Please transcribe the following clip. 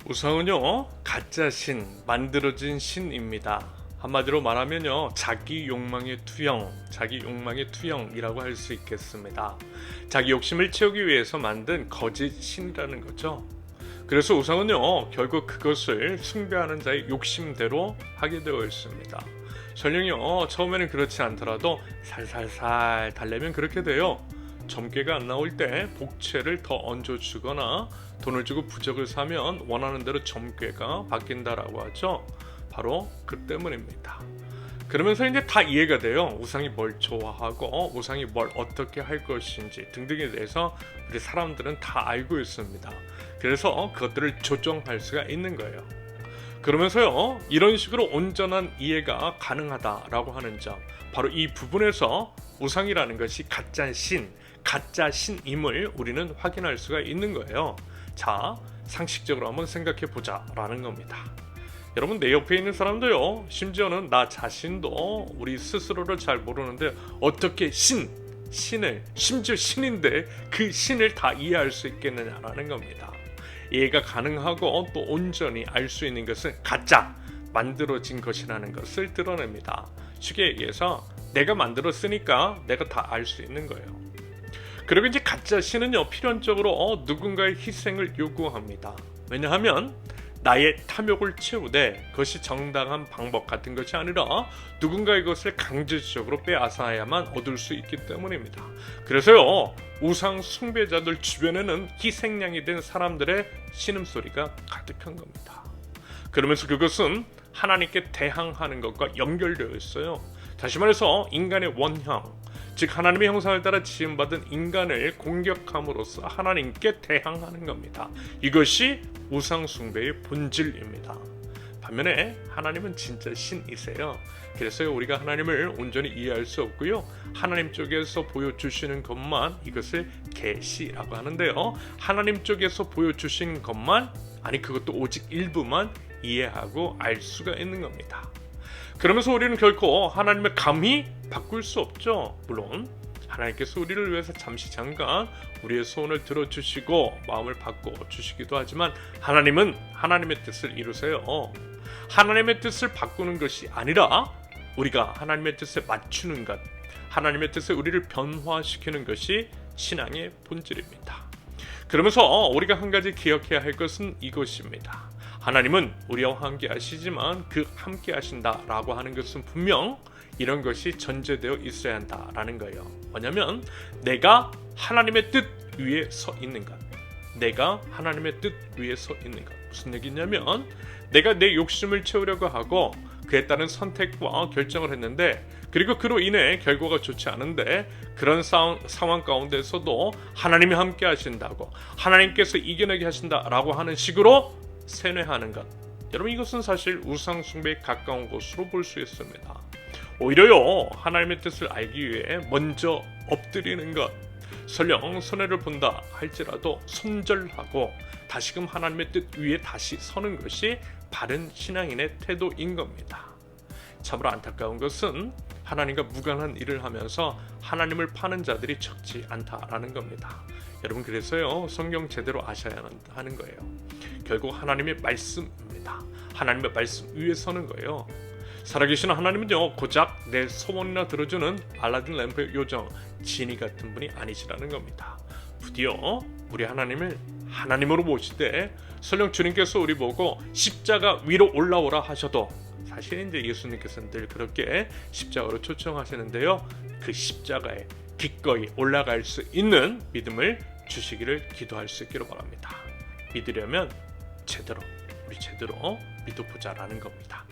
우상은요, 가짜 신, 만들어진 신입니다. 한마디로 말하면요, 자기 욕망의 투영이라고 할 수 있겠습니다. 자기 욕심을 채우기 위해서 만든 거짓 신이라는 거죠. 그래서 우상은요, 결국 그것을 숭배하는 자의 욕심대로 하게 되어 있습니다. 설령요, 처음에는 그렇지 않더라도 살살살 달래면 그렇게 돼요. 점괘가 안 나올 때 복채를 더 얹어주거나 돈을 주고 부적을 사면 원하는 대로 점괘가 바뀐다라고 하죠. 바로 그 때문입니다. 그러면서 이제 다 이해가 돼요. 우상이 뭘 좋아하고 우상이 뭘 어떻게 할 것인지 등등에 대해서 우리 사람들은 다 알고 있습니다. 그래서 그것들을 조정할 수가 있는 거예요. 그러면서요, 이런 식으로 온전한 이해가 가능하다라고 하는 점, 바로 이 부분에서 우상이라는 것이 가짜 신임을 우리는 확인할 수가 있는 거예요. 자, 상식적으로 한번 생각해 보자 라는 겁니다. 여러분, 내 옆에 있는 사람도요, 심지어는 나 자신도 우리 스스로를 잘 모르는데 어떻게 신을, 심지어 신인데 그 신을 다 이해할 수 있겠느냐라는 겁니다. 이해가 가능하고 또 온전히 알 수 있는 것은 가짜, 만들어진 것이라는 것을 드러냅니다. 쉽게 얘기해서 내가 만들었으니까 내가 다 알 수 있는 거예요. 그리고 이제 가짜 신은요, 필연적으로 누군가의 희생을 요구합니다. 왜냐하면 나의 탐욕을 채우되 그것이 정당한 방법 같은 것이 아니라 누군가의 것을 강제적으로 빼앗아야만 얻을 수 있기 때문입니다. 그래서요, 우상 숭배자들 주변에는 희생양이 된 사람들의 신음소리가 가득한 겁니다. 그러면서 그것은 하나님께 대항하는 것과 연결되어 있어요. 다시 말해서 인간의 원형, 즉 하나님의 형상을 따라 지음받은 인간을 공격함으로써 하나님께 대항하는 겁니다. 이것이 우상 숭배의 본질입니다. 반면에 하나님은 진짜 신이세요. 그래서 우리가 하나님을 온전히 이해할 수 없고요, 하나님 쪽에서 보여주시는 것만 이것을 계시라고 하는데요, 하나님 쪽에서 보여주시는 것만, 아니 그것도 오직 일부만 이해하고 알 수가 있는 겁니다. 그러면서 우리는 결코 하나님을 감히 바꿀 수 없죠. 물론 하나님께서 우리를 위해서 잠깐 우리의 소원을 들어주시고 마음을 바꿔주시기도 하지만 하나님은 하나님의 뜻을 이루세요. 하나님의 뜻을 바꾸는 것이 아니라 우리가 하나님의 뜻에 맞추는 것, 하나님의 뜻에 우리를 변화시키는 것이 신앙의 본질입니다. 그러면서 우리가 한 가지 기억해야 할 것은 이것입니다. 하나님은 우리와 함께 하시지만 그 함께 하신다라고 하는 것은 분명 이런 것이 전제되어 있어야 한다라는 거예요. 뭐냐면 내가 하나님의 뜻 위에 서 있는 것, 내가 하나님의 뜻 위에 서 있는 것. 무슨 얘기냐면 내가 내 욕심을 채우려고 하고 그에 따른 선택과 결정을 했는데, 그리고 그로 인해 결과가 좋지 않은데 그런 상황 가운데서도 하나님이 함께 하신다고, 하나님께서 이겨내게 하신다라고 하는 식으로 세뇌하는 것, 여러분 이것은 사실 우상 숭배에 가까운 것으로 볼 수 있습니다. 오히려요, 하나님의 뜻을 알기 위해 먼저 엎드리는 것, 설령 손해를 본다 할지라도 손절하고 다시금 하나님의 뜻 위에 다시 서는 것이 바른 신앙인의 태도인 겁니다. 참으로 안타까운 것은 하나님과 무관한 일을 하면서 하나님을 파는 자들이 적지 않다라는 겁니다. 여러분, 그래서요, 성경 제대로 아셔야 하는 거예요. 결국 하나님의 말씀입니다. 하나님의 말씀 위에 서는 거예요. 살아계시는 하나님은요, 고작 내 소원이나 들어주는 알라딘 램프의 요정 지니 같은 분이 아니시라는 겁니다. 부디어 우리 하나님을 하나님으로 모시되 설령 주님께서 우리 보고 십자가 위로 올라오라 하셔도, 사실 이제 예수님께서는 늘 그렇게 십자가로 초청하시는데요, 그 십자가에 기꺼이 올라갈 수 있는 믿음을 주시기를 기도할 수 있기를 바랍니다. 믿으려면 제대로 믿어보자라는 겁니다.